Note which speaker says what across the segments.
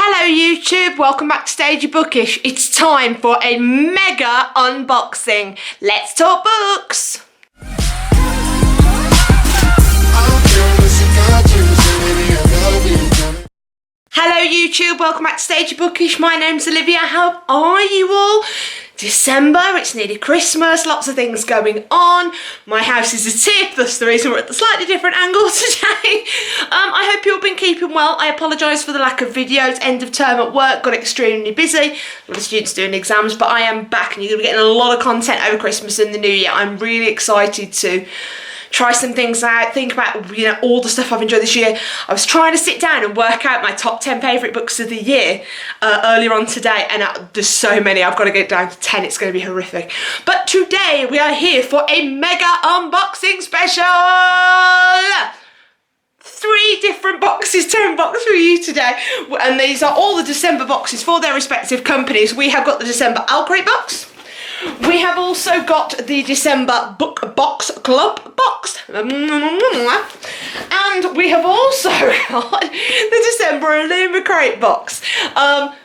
Speaker 1: Hello YouTube, welcome back to Stagey Bookish. It's time for a mega unboxing. Let's talk books. Hello YouTube, welcome back to Stagey Bookish. My name's Olivia. How are you all? December, it's nearly Christmas, lots of things going on. My house is a tip, that's the reason we're at a slightly different angle today. I hope you've all been keeping well. I apologise for the lack of videos, end of term at work, got extremely busy. A lot of students doing exams, but I am back and you're going to be getting a lot of content over Christmas and the New Year. I'm really excited to try some things out, think about, all the stuff I've enjoyed this year. I was trying to sit down and work out my top 10 favourite books of the year earlier on today, and there's so many, I've got to get down to 10, it's going to be horrific. But today we are here for a mega unboxing special! 3 different boxes to unbox for you today, and these are all the December boxes for their respective companies. We have got the December Owlcrate box. We have also got the December Book Box Club box. And we have also got the December Illumicrate box. Either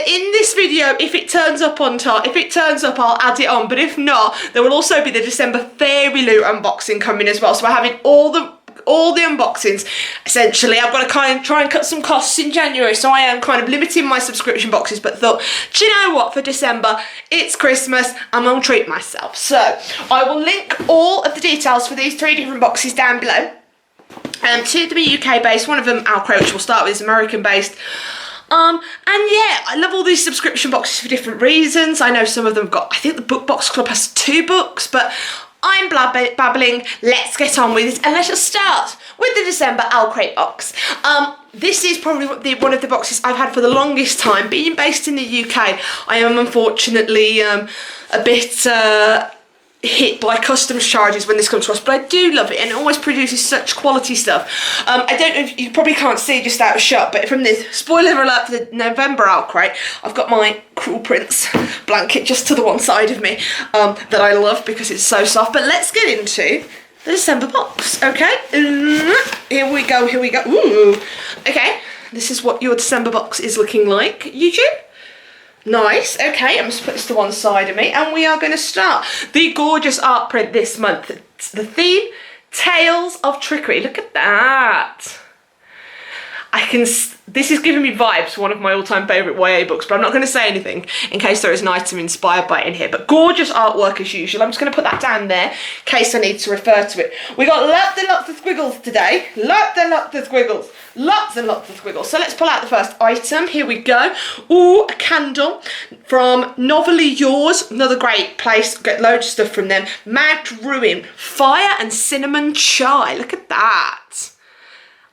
Speaker 1: in this video, if it turns up on top, if it turns up, I'll add it on. But if not, there will also be the December Fairyloot unboxing coming as well. So we're having all the unboxings. Essentially, I've got to kind of try and cut some costs in January, so I am kind of limiting my subscription boxes, but thought, do you know what, for December, it's Christmas, I'm going to treat myself. So I will link all of the details for these 3 different boxes down below. 2 to be UK based, one of them Owlcrate, which we'll start with, is American based. And yeah, I love all these subscription boxes for different reasons. I know some of them got, I think the Book Box Club has 2 books, but I'm babbling, let's get on with it, and let's just start with the December Owlcrate box. This is probably one of the boxes I've had for the longest time. Being based in the UK, I am unfortunately a bit hit by customs charges when this comes to us, but I do love it, and it always produces such quality stuff. I don't know if you probably can't see just out of shot, but from this, spoiler alert for the November Owlcrate, I've got my Cruel Prince blanket just to the one side of me that I love because it's so soft. But let's get into the December box, okay? Here we go, here we go. Ooh. Okay, this is what your December box is looking like, YouTube. Nice, okay, I'm just put this to one side of me, and we are going to start the gorgeous art print this month. It's the theme, Tales of Trickery. Look at that. This is giving me vibes for one of my all-time favourite YA books, but I'm not going to say anything in case there is an item inspired by it in here. But gorgeous artwork as usual. I'm just going to put that down there in case I need to refer to it. We got lots and lots of squiggles today. Lots and lots of squiggles. Lots and lots of squiggles. So let's pull out the first item. Here we go. Ooh, a candle from Novelly Yours. Another great place. Get loads of stuff from them. Mount Ruin. Fire and cinnamon chai. Look at that.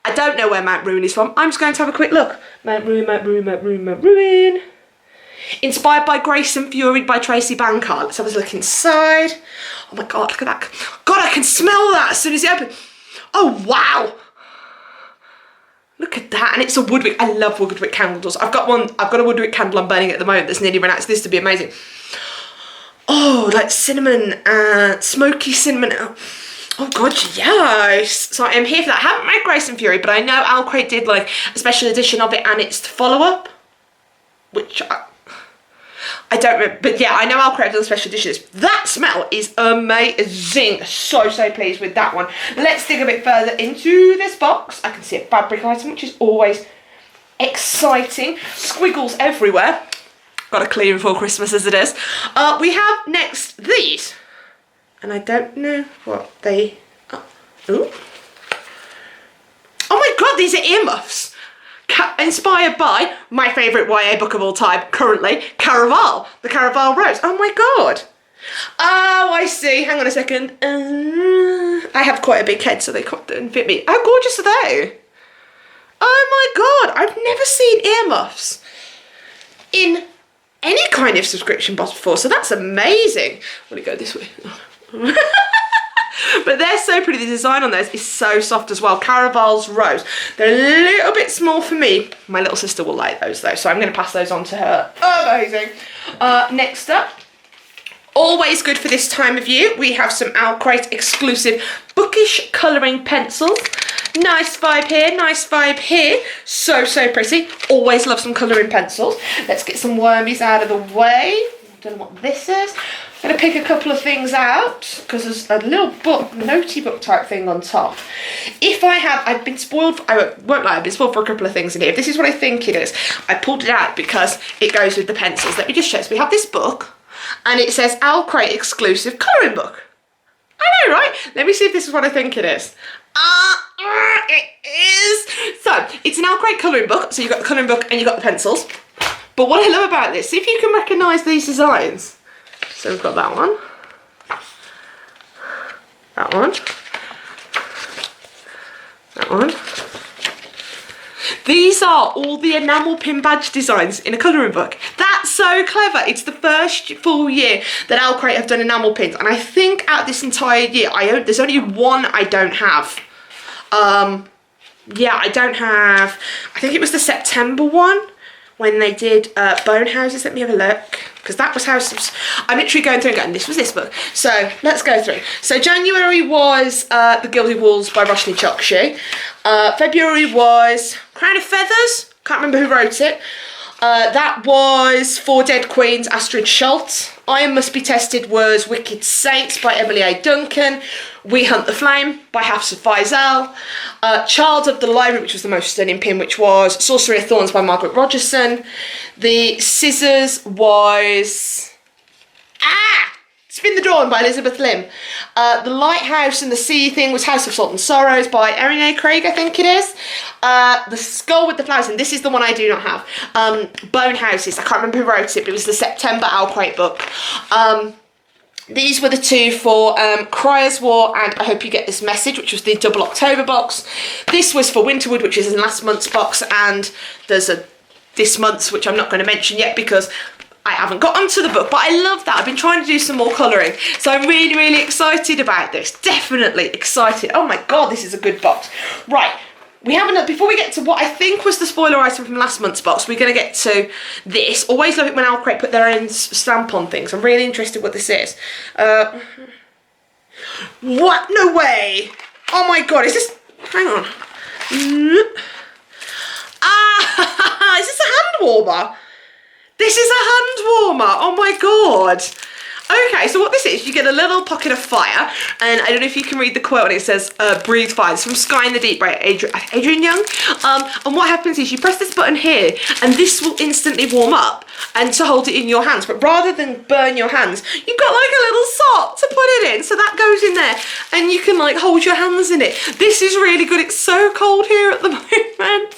Speaker 1: I don't know where Mount Ruin is from. I'm just going to have a quick look. Mount Ruin, Mount Ruin, Mount Ruin, Mount Ruin. Inspired by Grace and Fury by Tracy Bankard. Let's have a look inside. Oh my God, look at that. God, I can smell that as soon as you open. Oh, wow. Look at that, and it's a woodwick. I love woodwick candles. I've got a woodwick candle I'm burning at the moment that's nearly run out, so this would be amazing. Oh, like cinnamon and smoky cinnamon. Oh God, yes. So I'm here for that. I haven't read Grace and Fury, but I know Owlcrate did like a special edition of it and its follow-up, which I don't remember. But yeah, I know Owlcrate did a special edition. That smell is amazing. So pleased with that one. Let's dig a bit further into this box. I can see a fabric item, which is always exciting. Squiggles everywhere. Got to clean before Christmas as it is. We have next these. And I don't know what they are. Ooh. Oh my God, these are earmuffs. Inspired by my favourite YA book of all time, currently, Caraval, the Caraval Rose. Oh my God. Oh, I see. Hang on a second. I have quite a big head, so they don't fit me. How gorgeous are they? Oh my God, I've never seen earmuffs in any kind of subscription box before, so that's amazing. Let me go this way. But they're so pretty. The design on those is so soft as well. Caraval's Rose. They're a little bit small for me. My little sister will like those though, so I'm going to pass those on to her. Amazing. Next up, always good for this time of year, we have some Owlcrate exclusive bookish colouring pencils. Nice vibe here, nice vibe here. So, so pretty. Always love some colouring pencils. Let's get some wormies out of the way. I don't know what this is. I'm going to pick a couple of things out because there's a little book, notey book type thing on top. If I have, I've been spoiled, I won't lie, I've been spoiled for a couple of things in here. If this is what I think it is, I pulled it out because it goes with the pencils. Let me just show. So we have this book and it says Owlcrate exclusive colouring book. I know, right? Let me see if this is what I think it is. It is. So it's an Owlcrate colouring book. So you've got the colouring book and you've got the pencils. But what I love about this, see if you can recognise these designs. So we've got that one, that one, that one. These are all the enamel pin badge designs in a colouring book. That's so clever. It's the first full year that Owlcrate have done enamel pins. And I think out this entire year, there's only one I don't have. Yeah, I don't have, I think it was the September one. When they did Bone Houses. Let me have a look, because that was how I'm literally going through and going, this was this book. So let's go through. So January was The Gilded Walls by Roshni Chokshi. February was Crown of Feathers, can't remember who wrote it. That was Four Dead Queens, Astrid Schultz. Iron Must Be Tested was Wicked Saints by Emily A. Duncan. We Hunt the Flame by Hafsa Faisal. Child of the Library, which was the most stunning pin, which was Sorcery of Thorns by Margaret Rogerson. The Scissors was Spin the Dawn by Elizabeth Lim. The Lighthouse and the Sea Thing was House of Salt and Sorrows by Erin A. Craig, I think it is. The Skull with the Flowers, and this is the one I do not have. Bone Houses, I can't remember who wrote it, but it was the September Owlcrate book. These were the two for Cryer's War and I Hope You Get This Message, which was the double October box. This was for Winterwood, which is in last month's box, and there's a this month's, which I'm not going to mention yet because I haven't got onto the book, but I love that. I've been trying to do some more colouring, so I'm really, really excited about this. Definitely excited. Oh my God, this is a good box. Right. We haven't, before we get to what I think was the spoiler item from last month's box, we're going to get to this. Always love it when Owlcrate put their own stamp on things. I'm really interested what this is. What? No way! Oh my God, is this, hang on. Is this a hand warmer? This is a hand warmer, oh my God. Okay, so what this is, you get a little pocket of fire, and I don't know if you can read the quote, and it says, breathe fire. It's from Sky in the Deep by Adrian Young. And what happens is you press this button here, and this will instantly warm up, and to hold it in your hands. But rather than burn your hands, you've got like a little sock to put it in. So that goes in there, and you can like hold your hands in it. This is really good. It's so cold here at the moment.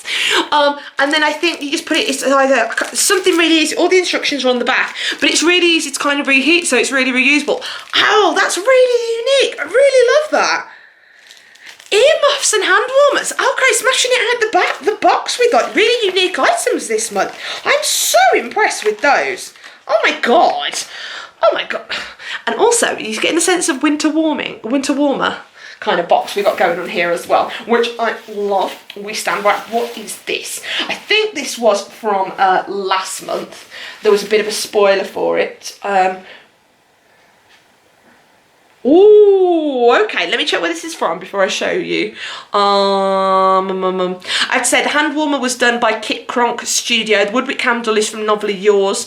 Speaker 1: And then I think you just put it, it's either something really easy, all the instructions are on the back, but it's really easy to kind of reheat, so it's really reusable. Oh, that's really unique. I really love that. Earmuffs and hand warmers. Okay, smashing it out the back the box with like really unique items this month. I'm so impressed with those. Oh my God. Oh my God. And also, you're getting a sense of winter warmer kind of box we got going on here as well, which I love. We stand by. What is this? I think this was from last month. There was a bit of a spoiler for it. Ooh, okay, let me check where this is from before I show you. I'd say the hand warmer was done by Kit Cronk Studio. The Woodwick candle is from Novelly Yours.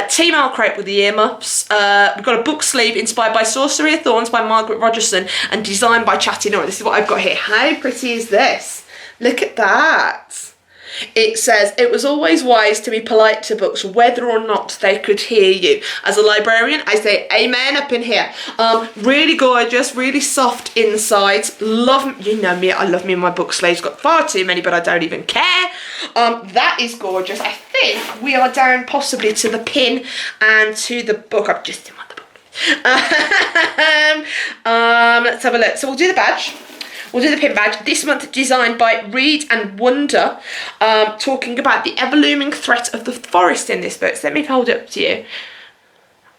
Speaker 1: Team Owlcrate with the earmuffs. We've got a book sleeve inspired by Sorcery of Thorns by Margaret Rogerson and designed by Chatty Nora. This is what I've got here. How pretty is this? Look at that. It says, it was always wise to be polite to books, whether or not they could hear you. As a librarian, I say amen up in here. Really gorgeous, really soft insides. Love, you know me, I love me and my book sleeves. Got far too many, but I don't even care. That is gorgeous. I think we are down possibly to the pin and to the book. I've just done the book. Let's have a look. So we'll do the badge. We'll do the pin badge. This month designed by Read and Wonder, talking about the ever-looming threat of the forest in this book. So let me hold it up to you.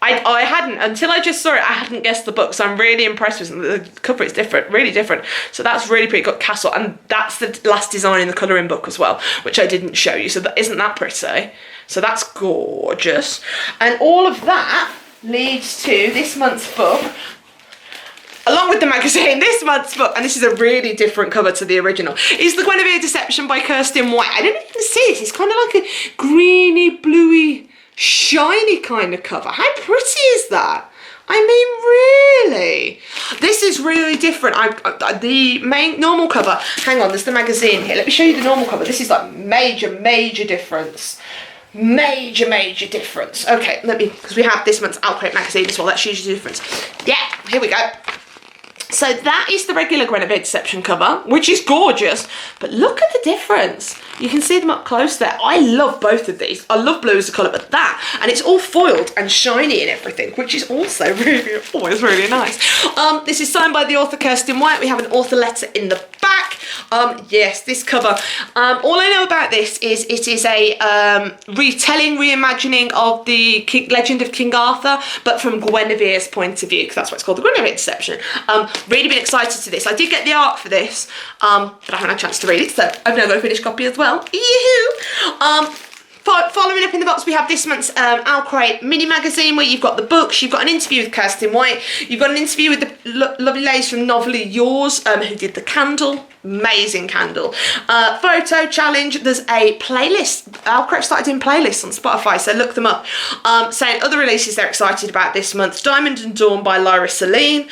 Speaker 1: I hadn't, until I just saw it, I hadn't guessed the book, so I'm really impressed with it. The cover is different, really different. So that's really pretty. Got castle, and that's the last design in the colouring book as well, which I didn't show you. So that isn't that pretty. So that's gorgeous. And all of that leads to this month's book. along with the magazine, this month's book, and this is a really different cover to the original, is The Guinevere Deception by Kirsten White. I don't even see it. It's kind of like a greeny, bluey, shiny kind of cover. How pretty is that? I mean, really? This is really different. The main normal cover, hang on, there's the magazine here. Let me show you the normal cover. This is like major difference. Major difference. Okay, because we have this month's Owlcrate magazine as well. That's usually the difference. Yeah, here we go. So that is the regular Guinevere Deception cover, which is gorgeous, but look at the difference. You can see them up close there. I love both of these. I love blue as a colour, but that, and it's all foiled and shiny and everything, which is also always really nice. This is signed by the author Kirsten White. We have an author letter in the back. Yes, this cover. All I know about this is it is a reimagining of the Legend of King Arthur, but from Guinevere's point of view, because that's why it's called the Guinevere Deception. Really been excited to this. I did get the art for this, but I haven't had a chance to read it, so I've now got a finished copy as well. Yoo-hoo! Following up in the box, we have this month's Owlcrate mini magazine, where you've got the books, you've got an interview with Kirsten White, you've got an interview with the lovely ladies from Novelly Yours, who did the candle. Amazing candle. Photo challenge. There's a playlist. Owlcrate started doing playlists on Spotify, so look them up. Saying other releases they're excited about this month: Diamond and Dawn by Lyra Celine,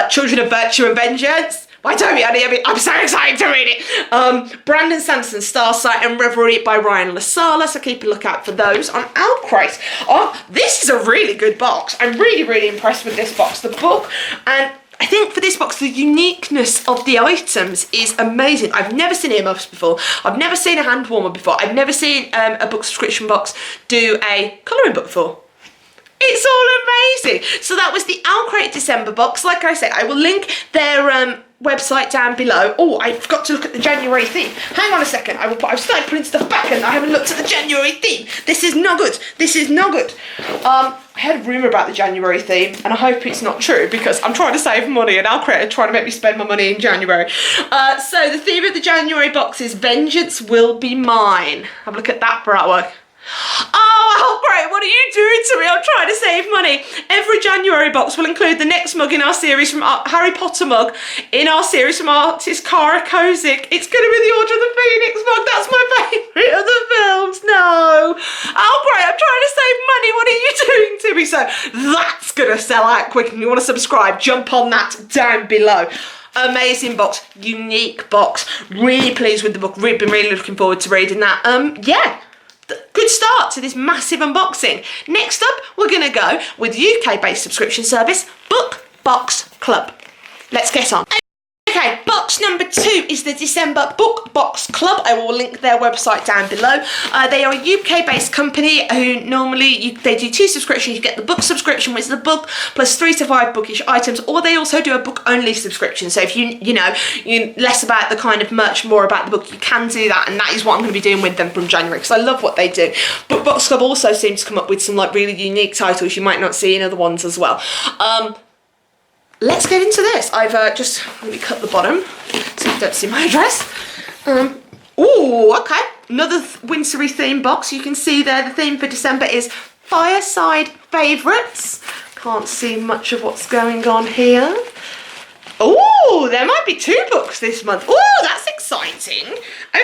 Speaker 1: Children of Virtue and Vengeance by Toby Adeyemi. I'm so excited to read it. Brandon Sanderson, Starsight and Reverie by Ryan Lasala, so keep a lookout for those on Owlcrate. Oh, this is a really good box. I'm really impressed with this box. The book, and I think for this box, the uniqueness of the items is amazing. I've never seen earmuffs before. I've never seen a hand warmer before. I've never seen a book subscription box do a colouring book before. It's all amazing. So that was the Owlcrate December box. Like I said, I will link their website down below. Oh, I forgot to look at the January theme. Hang on a second. I've started putting stuff back and I haven't looked at the January theme. This is not good. This is not good. I heard a rumour about the January theme, and I hope it's not true, because I'm trying to save money and Owlcrate are trying to make me spend my money in January. So the theme of the January box is Vengeance Will Be Mine. Have a look at that for artwork. Oh, Owlcrate, what are you doing to me? I'm trying to save money. Every January box will include the next mug in our series from Harry Potter mug in our series from artist Cara Kozik. It's going to be the Order of the Phoenix mug. That's my favourite of the films. No. Owlcrate, I'm trying to save money. What are you doing to me? So that's going to sell out quick. And you want to subscribe, jump on that down below. Amazing box, unique box. Really pleased with the book. Been really looking forward to reading that. Yeah. Good start to this massive unboxing. Next up, we're going to go with UK-based subscription service, Book Box Club. Let's get on. Okay, box number 2 is the December Book Box Club. I will link their website down below. They are a UK-based company who normally they do 2 subscriptions. You get the book subscription, which is the book plus 3 to 5 bookish items, or they also do a book-only subscription. So if you less about the kind of merch, more about the book, you can do that, and that is what I'm going to be doing with them from January, because I love what they do. Book Box Club also seems to come up with some like really unique titles you might not see in other ones as well. Let's get into this. I've just, let me cut the bottom so you don't see my address. Oh, okay. Another wintry theme box. You can see there the theme for December is Fireside Favourites. Can't see much of what's going on here. Oh, there might be 2 books this month. Oh, that's exciting.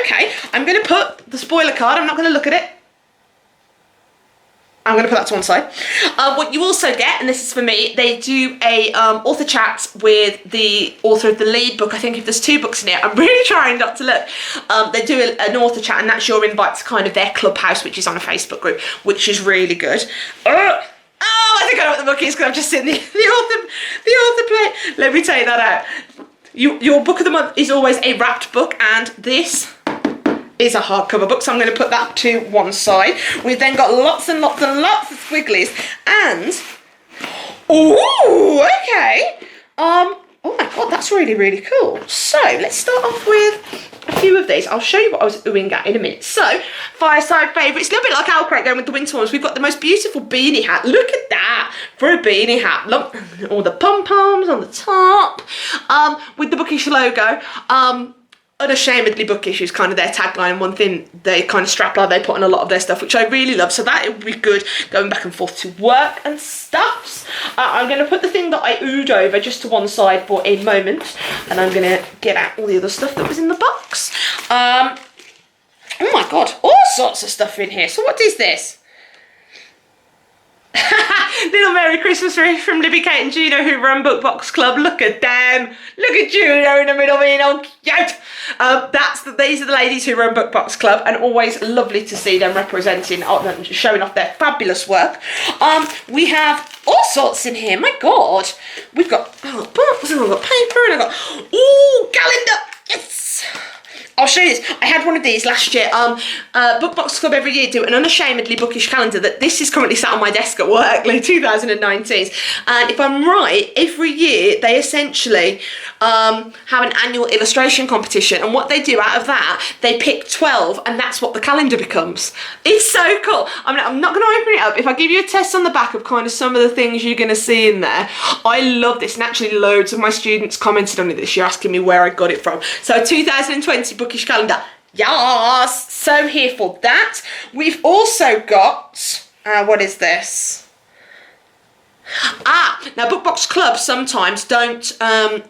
Speaker 1: Okay, I'm going to put the spoiler card. I'm not going to look at it. I'm going to put that to one side. What you also get, and this is for me, they do a author chat with the author of the lead book. I think if there's 2 books in it, I'm really trying not to look. They do an author chat, and that's your invite to kind of their clubhouse, which is on a Facebook group, which is really good. Oh, I think I know what the book is, because I've just seen the author play. Let me take that out. Your book of the month is always a wrapped book, and this is a hardcover book, so I'm going to put that to one side. We've then got lots and lots and lots of squigglies, and oh, okay. Oh my god, that's really cool. So let's start off with a few of these. I'll show you what I was oohing at in a minute. So, Fireside Favourites, a little bit like Owlcrate going with the winter ones. We've got the most beautiful beanie hat. Look at that for a beanie hat. Look, all the pom-poms on the top, with the bookish logo. unashamedly bookish is kind of their tagline, and one thing they kind of strapline they put on a lot of their stuff, which I really love. So that would be good going back and forth to work and stuffs. I'm going to put the thing that I oohed over just to one side for a moment, and I'm going to get out all the other stuff that was in the box. Oh my god, all sorts of stuff in here. So what is this? Little Merry Christmas from Libby, Kate and Juno, who run Book Box Club. Look at them. Look at Juno in the middle being all cute. These are the ladies who run Book Box Club, and always lovely to see them representing, showing off their fabulous work. We have all sorts in here. My god. We've got books, and I've got paper, and I've got, ooh, calendar. Yes. I'll show you this. I had one of these last year. Book Box Club every year do an unashamedly bookish calendar that this is currently sat on my desk at work, like 2019. And if I'm right, every year they essentially have an annual illustration competition, and what they do out of that, they pick 12, and that's what the calendar becomes. It's so cool. I'm not going to open it up. If I give you a test on the back of kind of some of the things you're going to see in there, I love this, and actually loads of my students commented on it this year asking me where I got it from. So 2020 bookish calendar, yes. So here for that. We've also got what is this? Now Book Box Club sometimes don't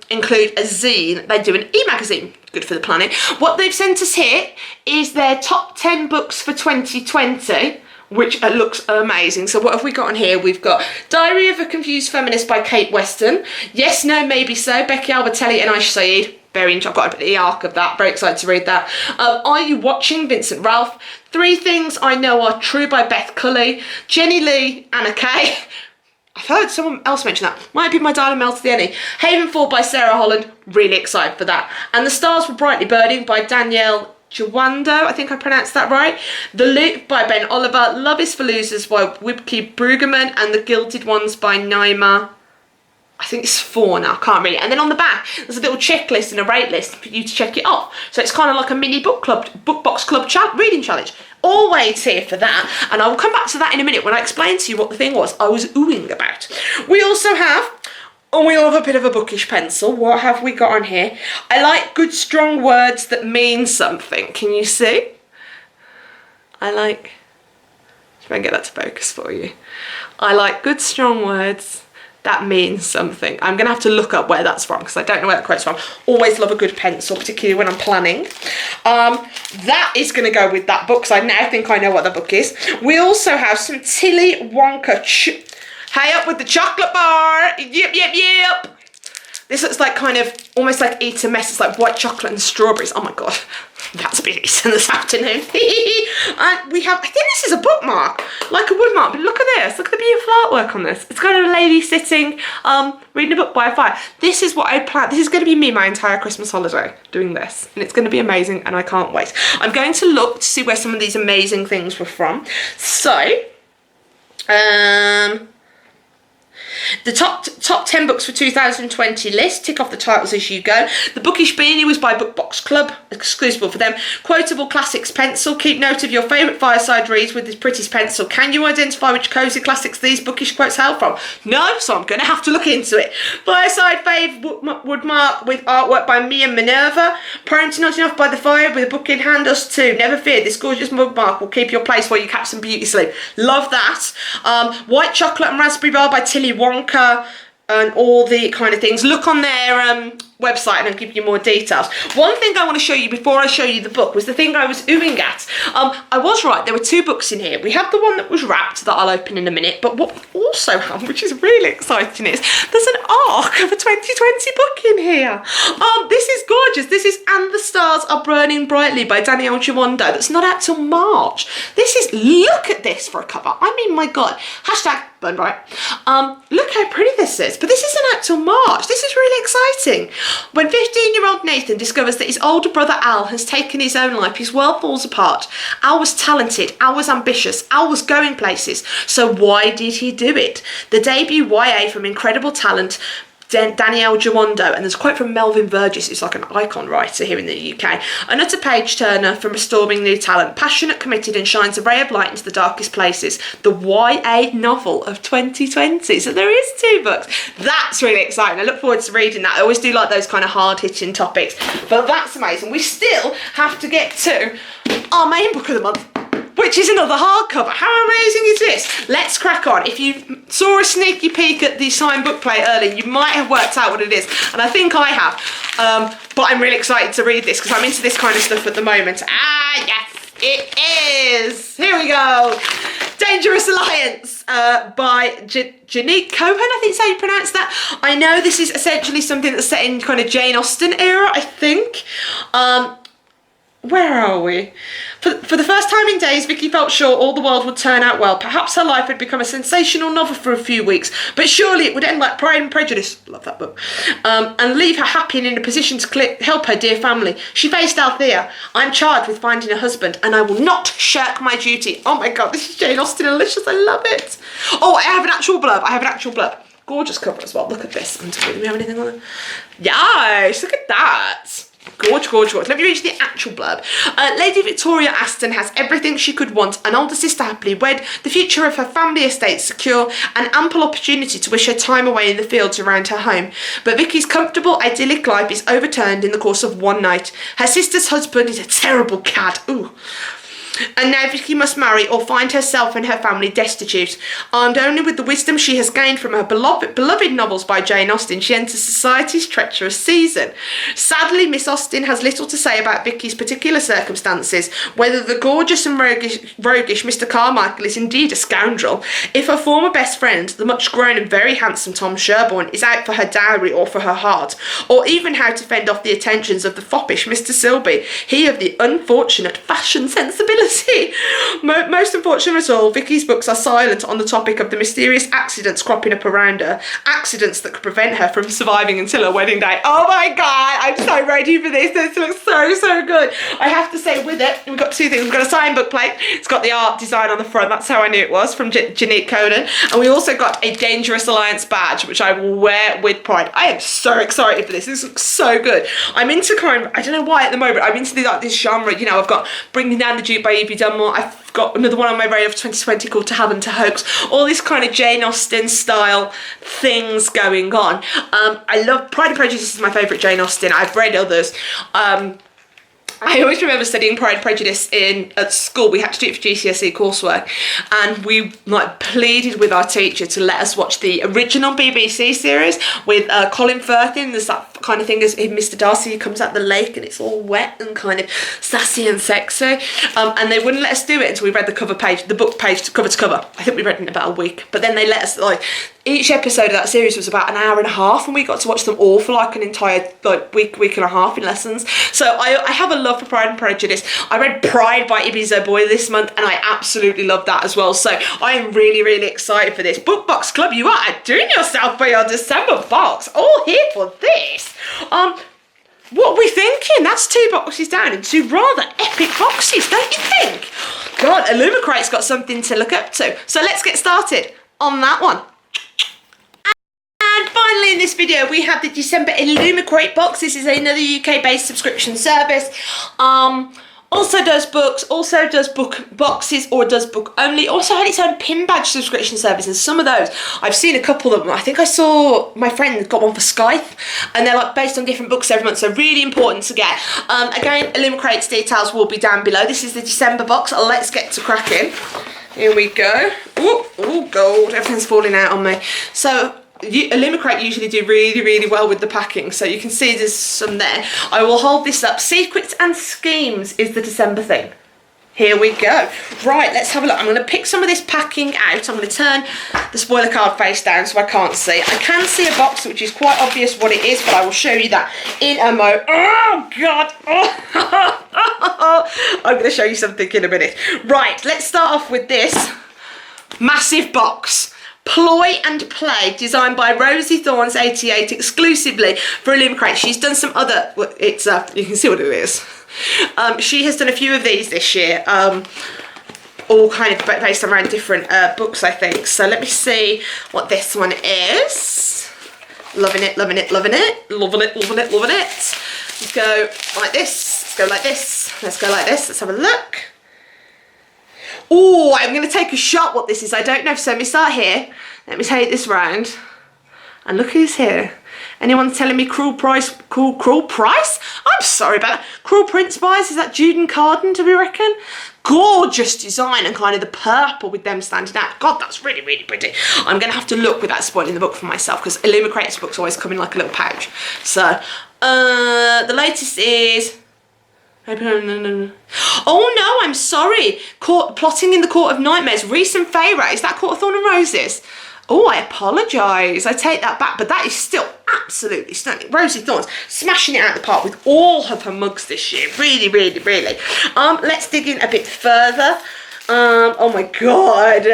Speaker 1: include a zine. They do an e-magazine, good for the planet. What they've sent us here is their top 10 books for 2020, which looks amazing. So what have we got on here? We've got Diary of a Confused Feminist by Kate Weston, Yes, No, Maybe So, Becky Albertelli and Aisha Saeed. Very interesting. I've got the arc of that. Very excited to read that. Are You Watching? Vincent Ralph. Three Things I Know Are True by Beth Culley. Jenny Lee, Anna Kay. I've heard someone else mention that. Might be my darling Mel to the Annie. Havenfall by Sarah Holland. Really excited for that. And The Stars Were Brightly Burning by Danielle Jawando, I think I pronounced that right. The Loop by Ben Oliver. Love is for Losers by Wibke Brueggemann. And The Gilded Ones by Naima, I think it's 4 now, can't read it. And then on the back, there's a little checklist and a rate list for you to check it off. So it's kind of like a mini book box club reading challenge. Always here for that. And I will come back to that in a minute when I explain to you what the thing was I was oohing about. We also have, we all have a bit of a bookish pencil. What have we got on here? I like good strong words that mean something. Can you see? Try and get that to focus for you. I like good strong words that means something. I'm going to have to look up where that's from because I don't know where that quote's from. Always love a good pencil, particularly when I'm planning. That is going to go with that book because I now think I know what the book is. We also have some Tilly Wonka. Hey up with the chocolate bar. Yep. This looks like kind of almost like Eat a Mess. It's like white chocolate and strawberries. Oh my god, that's a bit decent this afternoon. We have, I think this is a bookmark, like a woodmark, but look at this. Look at the beautiful artwork on this. It's kind of a lady sitting, reading a book by a fire. This is what I plan. This is going to be me my entire Christmas holiday, doing this. And it's going to be amazing and I can't wait. I'm going to look to see where some of these amazing things were from. So, the top 10 books for 2020 list. Tick off the titles as you go. The Bookish Beanie was by Book Box Club, exclusive for them. Quotable Classics pencil. Keep note of your favourite fireside reads with this prettiest pencil. Can you identify which cosy classics these bookish quotes hail from? No, so I'm going to have to look into it. Fireside fave woodmark with artwork by Mia Minerva. Prone to nodding off by the fire with a book in hand, us too. Never fear, this gorgeous woodmark will keep your place while you catch some beauty sleep. Love that. White Chocolate and Raspberry Bar by Tilly Wonka, and all the kind of things. Look on their website and I'll give you more details. One thing I want to show you before I show you the book was the thing I was oohing at. I was right, there were 2 books in here. We have the one that was wrapped that I'll open in a minute, but what we also have, which is really exciting, is there's an arc of a 2020 book in here. This is gorgeous. This is And the Stars Are Burning Brightly by Danielle Jawando. That's not out till March. This is, look at this for a cover. I mean, my god. Hashtag burn bright. Look how pretty this is. But this isn't out till March. This is really exciting. When 15-year-old Nathan discovers that his older brother Al has taken his own life, his world falls apart. Al was talented, Al was ambitious, Al was going places. So why did he do it? The debut YA from incredible talent Danielle Giondo, and there's a quote from Melvin Burgess, who's like an icon writer here in the UK. An utter page-turner from restoring new talent, passionate, committed, and shines a ray of light into the darkest places. The YA novel of 2020. So there is 2 books. That's really exciting. I look forward to reading that. I always do like those kind of hard-hitting topics, but that's amazing. We still have to get to our main book of the month, which is another hardcover. How amazing is this? Let's crack on. If you saw a sneaky peek at the signed book plate earlier, you might have worked out what it is, and I think I have. But I'm really excited to read this because I'm into this kind of stuff at the moment. Ah, yes, it is. Here we go. Dangerous Alliance by Janique Cohen, I think is how you pronounce that. I know this is essentially something that's set in kind of Jane Austen era, I think. Where are we? For the first time in days, Vicky felt sure all the world would turn out well. Perhaps her life had become a sensational novel for a few weeks, but surely it would end like Pride and Prejudice, love that book, and leave her happy and in a position to help her dear family. She faced Althea. I'm charged with finding a husband, and I will not shirk my duty. Oh my God, this is Jane Austen delicious. I love it. Oh, I have an actual blurb. Gorgeous cover as well. Look at this. Do we have anything on it? Yes, look at that. Gorge. Let me read you the actual blurb. Lady Victoria Aston has everything she could want: an older sister happily wed, the future of her family estate secure, and ample opportunity to wish her time away in the fields around her home. But Vicky's comfortable, idyllic life is overturned in the course of one night. Her sister's husband is a terrible cad. Ooh. And now Vicky must marry or find herself and her family destitute. Armed only with the wisdom she has gained from her beloved novels by Jane Austen, she enters society's treacherous season. Sadly, Miss Austen has little to say about Vicky's particular circumstances, whether the gorgeous and roguish Mr. Carmichael is indeed a scoundrel, if her former best friend, the much-grown and very handsome Tom Sherborne, is out for her dowry or for her heart, or even how to fend off the attentions of the foppish Mr. Silby, he of the unfortunate fashion sensibility. Most unfortunate of all, Vicky's books are silent on the topic of the mysterious accidents cropping up around her. Accidents that could prevent her from surviving until her wedding day. Oh my God, I'm so ready for this. This looks so good. I have to say, with it, we've got 2 things. We've got a signed book plate. It's got the art design on the front. That's how I knew it was, from Janique Cohen. And we also got a Dangerous Alliance badge, which I will wear with pride. I am so excited for this. This looks so good. I'm into kind of, I don't know why at the moment, I'm into this genre. You know, I've got Bringing Down the Duke by Evie Dunmore. I've got another one on my radar for 2020 called To Have and To Hoax. All this kind of Jane Austen style things going on. I love Pride and Prejudice is my favourite Jane Austen. I've read others. I always remember studying Pride and Prejudice at school. We had to do it for GCSE coursework, and we like pleaded with our teacher to let us watch the original BBC series with Colin Firth in. There's that kind of thing as Mr. Darcy who comes out the lake and it's all wet and kind of sassy and sexy, and they wouldn't let us do it until we read the book page cover to cover. I think we read it in about a week, but then they let us, like, each episode of that series was about an hour and a half, and we got to watch them all for like an entire week and a half in lessons. So I have a love for Pride and Prejudice. I read Pride by Ibi Zoboi this month, and I absolutely love that as well. So I am really excited for this. Book Box Club, you are outdoing yourself for your December box. All here for this. What are we thinking? That's 2 boxes down and 2 rather epic boxes, don't you think? God, Illumicrate's got something to look up to. So let's get started on that one. And finally in this video we have the December Illumicrate box. This is another UK based subscription service. Also does books, also does book boxes, or does book only. Also had its own pin badge subscription service, and some of those, I've seen a couple of them. I think I saw my friend got one for Skype, and they're like based on different books every month, so really important to get. Again, Illumicrate's details will be down below. This is the December box. Let's get to cracking. Here we go. Ooh, gold. Everything's falling out on me. So Illumicrate usually do really well with the packing, so you can see there's some there. I will hold this up. Secrets and Schemes is the December thing. Here we go. Right, let's have a look. I'm going to pick some of this packing out. I'm going to turn the spoiler card face down so I can't see. I can see a box, which is quite obvious what it is, but I will show you that in a mo. Oh, God. Oh. I'm going to show you something in a minute. Right, let's start off with this massive box. Ploy and Play, designed by Rosie Thorns 88 exclusively for Illumicrate. She's done some other, you can see what it is. She has done a few of these this year, all kind of based around different books, I think. So let me see what this one is. Loving it, loving it, loving it. Loving it, loving it, loving it. Let's go like this. Let's go like this. Let's go like this. Let's have a look. Oh, I'm going to take a shot what this is. I don't know. So let me start here. Let me take this round. And look who's here. Anyone telling me Cruel Price? Cruel Price? I'm sorry about that. Cruel Prince buys. Is that Jude and Carden, do we reckon? Gorgeous design and kind of the purple with them standing out. God, that's really, really pretty. I'm going to have to look without spoiling the book for myself because Illumicrate's books always come in like a little pouch. So, the latest is... Oh no, I'm sorry. Plotting in the Court of Nightmares. Reese and Feyre. Is that Court of Thorn and Roses? Oh, I apologise. I take that back, but that is still absolutely stunning. Rosie Thorns smashing it out of the park with all of her mugs this year. Really, really, really. Let's dig in a bit further. Oh my God.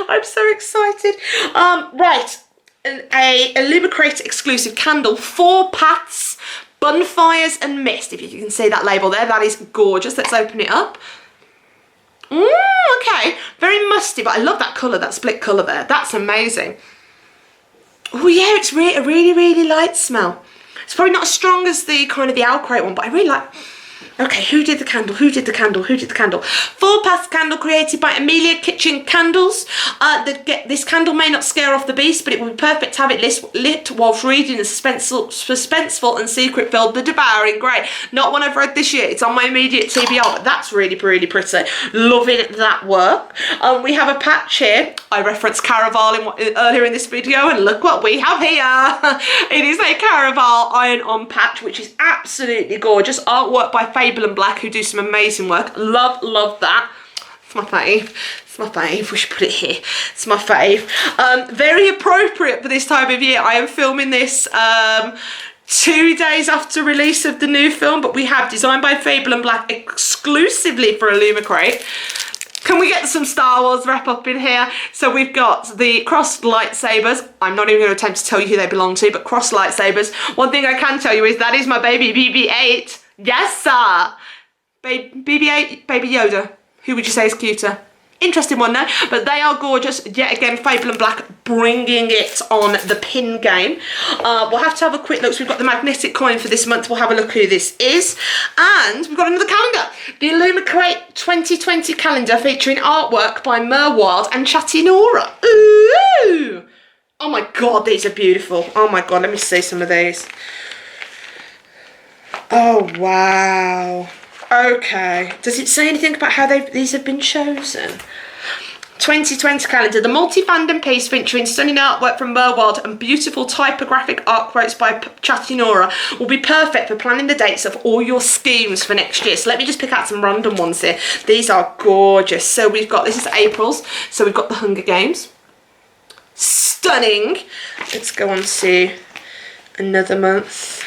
Speaker 1: I'm so excited. Right. A Illumicrate exclusive candle, 4 paths, bonfires and mist. If you can see that label there, that is gorgeous. Let's open it up. Okay, very musty, but I love that colour, that split colour there. That's amazing. Oh yeah, it's a really, really light smell. It's probably not as strong as the kind of the Owlcrate one, but I really like... Okay, who did the candle? Who did the candle? Who did the candle? 4 paths candle created by Amelia Kitchen Candles. This candle may not scare off the beast, but it would be perfect to have it lit whilst reading the suspenseful and secret-filled The Devouring Grey. Not one I've read this year. It's on my immediate TBR, but that's really, really pretty. Loving that work. We have a patch here. I referenced Caraval earlier in this video, and look what we have here. It is a Caraval iron-on patch, which is absolutely gorgeous. Artwork by Fable and Black, who do some amazing work. Love that. It's my fave. It's my fave. We should put it here. It's my fave. Very appropriate for this time of year. I am filming this 2 days after release of the new film, but we have designed by Fable and Black exclusively for Illumicrate. Can we get some Star Wars wrap up in here? So we've got the crossed lightsabers. I'm not even going to attempt to tell you who they belong to, but crossed lightsabers. One thing I can tell you is that is my baby BB-8. Yes, sir. BB-8, Baby Yoda. Who would you say is cuter? Interesting one, no? But they are gorgeous. Yet again, Fable and Black bringing it on the pin game. We'll have to have a quick look. So we've got the magnetic coin for this month. We'll have a look who this is. And we've got another calendar. The Illumicrate 2020 calendar featuring artwork by Merwild and Chatty Nora. Ooh! Oh my God, these are beautiful. Oh my God, let me see some of these. Oh, wow. Okay. Does it say anything about how these have been chosen? 2020 calendar. The multi-fandom piece featuring stunning artwork from Merwild and beautiful typographic art quotes by Chatty Nora will be perfect for planning the dates of all your schemes for next year. So let me just pick out some random ones here. These are gorgeous. So we've got, this is April's. So we've got the Hunger Games. Stunning. Let's go on to another month.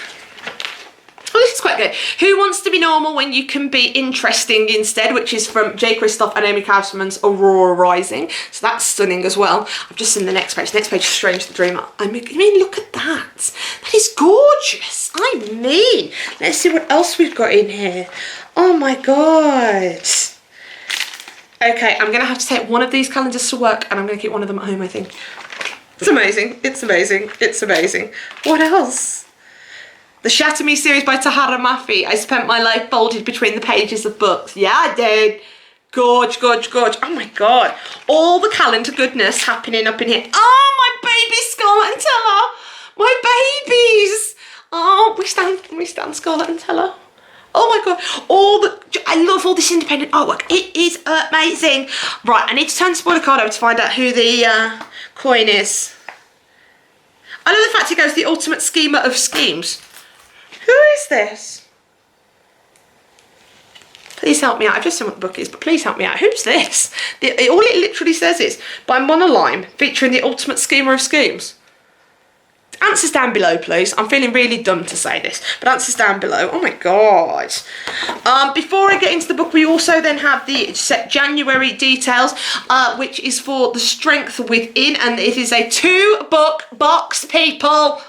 Speaker 1: Oh, this is quite good. Who Wants to Be Normal When You Can Be Interesting Instead, which is from J. Kristoff and Amy Kaufman's Aurora Rising. So that's stunning as well. I've just seen the next page. The next page is Strange the Dreamer. I mean, look at that. That is gorgeous. I mean, let's see what else we've got in here. Oh my God. Okay, I'm going to have to take one of these calendars to work and I'm going to keep one of them at home, I think. It's amazing. It's amazing. It's amazing. What else? The Shatter Me series by Tahara Mafi. I spent my life folded between the pages of books. Yeah, I did. Gorge, gorge, gorge. Oh my God. All the calendar goodness happening up in here. Oh, my baby Scarlett and Teller. My babies. Oh, we stand Scarlett and Teller. Oh my God. I love all this independent artwork. It is amazing. Right, I need to turn the spoiler card over to find out who the coin is. I love the fact it goes the ultimate schemer of schemes. Who is this? Please help me out. I've just seen what the book is, but please help me out. Who's this? All it literally says is, by Monolime, featuring the ultimate schemer of schemes. Answers down below, please. I'm feeling really dumb to say this, but answers down below. Oh my God. Before I get into the book, we also then have the January details, which is for The Strength Within, and it is a 2-book box, people.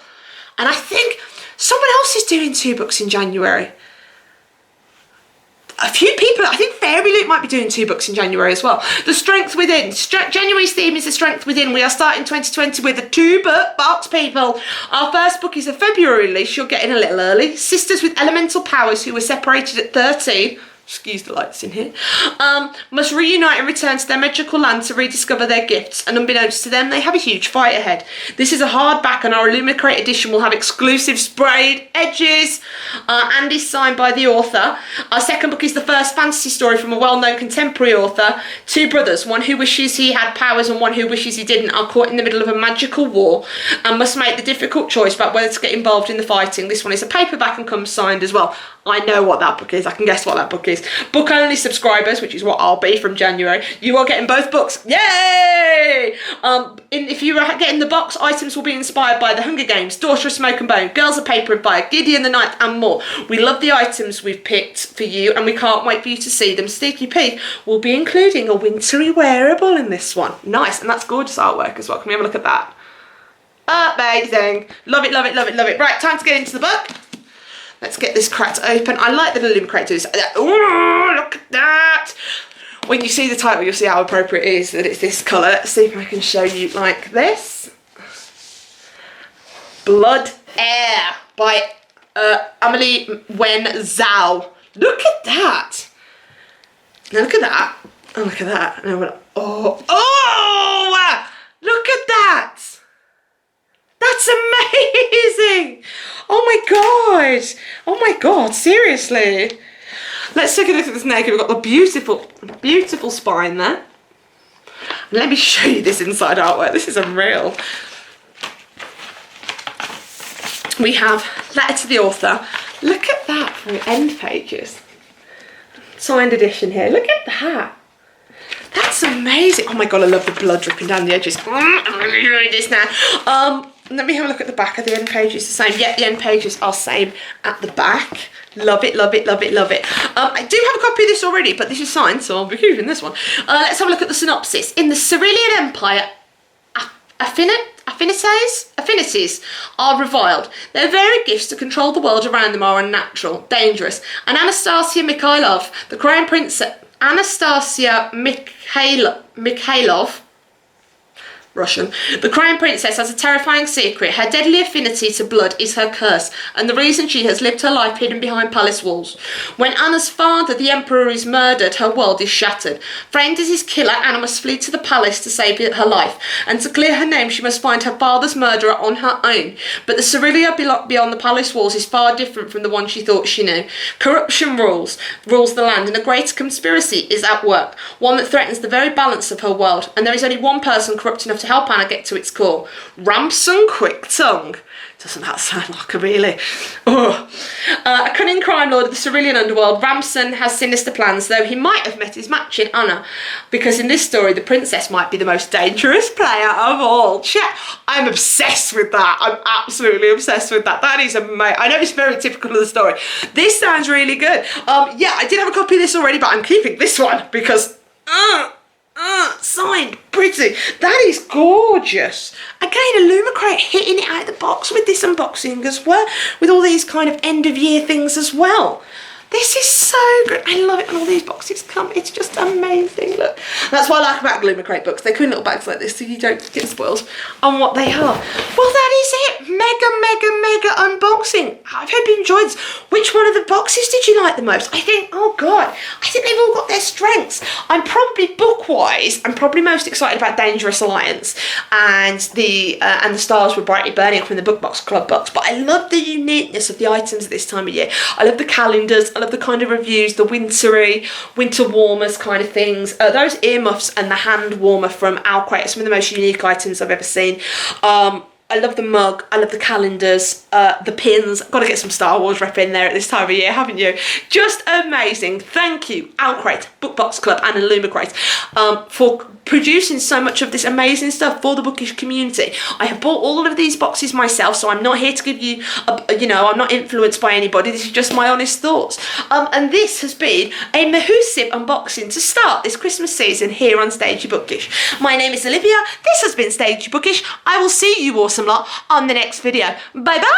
Speaker 1: And I think someone else is doing 2 books in January. a few people, I think Fairyloot might be doing 2 books in January as well. The Strength Within. January's theme is the Strength Within. We are starting 2020 with a 2-book box, people. Our first book is a February release. You're getting a little early. Sisters with Elemental Powers who were separated at 13. Excuse the lights in here, must reunite and return to their magical land to rediscover their gifts, and unbeknownst to them, they have a huge fight ahead. This is a hardback, and our Illumicrate edition will have exclusive sprayed edges and is signed by the author. Our second book is the first fantasy story from a well-known contemporary author. 2 brothers, one who wishes he had powers and one who wishes he didn't, are caught in the middle of a magical war and must make the difficult choice about whether to get involved in the fighting. This one is a paperback and comes signed as well. I know what that book is. I can guess what that book is. Book only subscribers, which is what I'll be from January. You are getting both books. Yay! If you are getting the box, items will be inspired by The Hunger Games, Daughter of Smoke and Bone, Girls of Paper and Fire, Gideon the Ninth, and more. We love the items we've picked for you, and we can't wait for you to see them. Sneaky Pete will be including a wintry wearable in this one. Nice, and that's gorgeous artwork as well. Can we have a look at that? Amazing. Love it, love it, love it, love it. Right, time to get into the book. Let's get this cracked open. I like the Illumicrate does. Oh, look at that. When you see the title, you'll see how appropriate it is that it's this colour. Let's see if I can show you like this. Blood Air by Amelie Wen Zhao. Look at that. Now look at that. Oh, look at that. Oh, look at that. That's amazing. Oh my god. Oh my god, seriously. Let's take a look at this naked. We've got the beautiful, beautiful spine there. And let me show you this inside artwork. This is unreal. We have letter to the author. Look at that for the end pages. Signed edition here. Look at that. That's amazing. Oh my god, I love the blood dripping down the edges. I'm really doing this now. Let me have a look at the back of the end pages. The same. Yeah, the end pages are same at the back. Love it, love it, love it, love it. I do have a copy of this already, but this is signed, so I'll be keeping this one. Let's have a look at the synopsis. In the Cerulean Empire, affinities are reviled. Their very gifts to control the world around them are unnatural, dangerous. And Anastasia Mikhailov, the Crown Princess, Mikhailov, Russian. The Crown Princess has a terrifying secret. Her deadly affinity to blood is her curse, and the reason she has lived her life hidden behind palace walls. When Anna's father, the Emperor, is murdered, her world is shattered. Framed as his killer, Anna must flee to the palace to save her life, and to clear her name she must find her father's murderer on her own. But the Cerulean beyond the palace walls is far different from the one she thought she knew. Corruption rules the land, and a greater conspiracy is at work, one that threatens the very balance of her world, and there is only one person corrupt enough to help Anna get to its core. Ramson Quicktongue. Doesn't that sound like her, really? Oh. A cunning crime lord of the Cerulean underworld, Ramson has sinister plans, though he might have met his match in Anna, because in this story the princess might be the most dangerous player of all. Chat. I'm obsessed with that. I'm absolutely obsessed with that. That is amazing. I know it's very typical of the story. This sounds really good. Yeah, I did have a copy of this already, but I'm keeping this one because signed, pretty. That is gorgeous. Again, Illumicrate hitting it out of the box with this unboxing as well, with all these kind of end of year things as well. This is so good. I love it when all these boxes come. It's just amazing. Look, that's what I like about Illumicrate books. They come in little bags like this so you don't get spoiled on what they are. Well, that is it. Mega unboxing. I hope you enjoyed this. Which one of the boxes did you like the most? I think, oh God, I think they've all got their strengths. I'm probably book-wise, I'm probably most excited about Dangerous Alliance and the Stars Were Brightly Burning Up in the Book Box Club box. But I love the uniqueness of the items at this time of year. I love the calendars. I love the kind of reviews, the winter warmers kind of things. Those earmuffs and the hand warmer from Owlcrate are some of the most unique items I've ever seen. I love the mug, I love the calendars, the pins. Got to get some Star Wars rep in there at this time of year, haven't you? Just amazing. Thank you, Owlcrate, Book Box Club and Illumicrate, for producing so much of this amazing stuff for the bookish community. I have bought all of these boxes myself, so I'm not here to give you, I'm not influenced by anybody. This is just my honest thoughts. And this has been a mahoosive unboxing to start this Christmas season here on Stagey Bookish. My name is Olivia. This has been Stagey Bookish. I will see you awesome lot on the next video. Bye bye.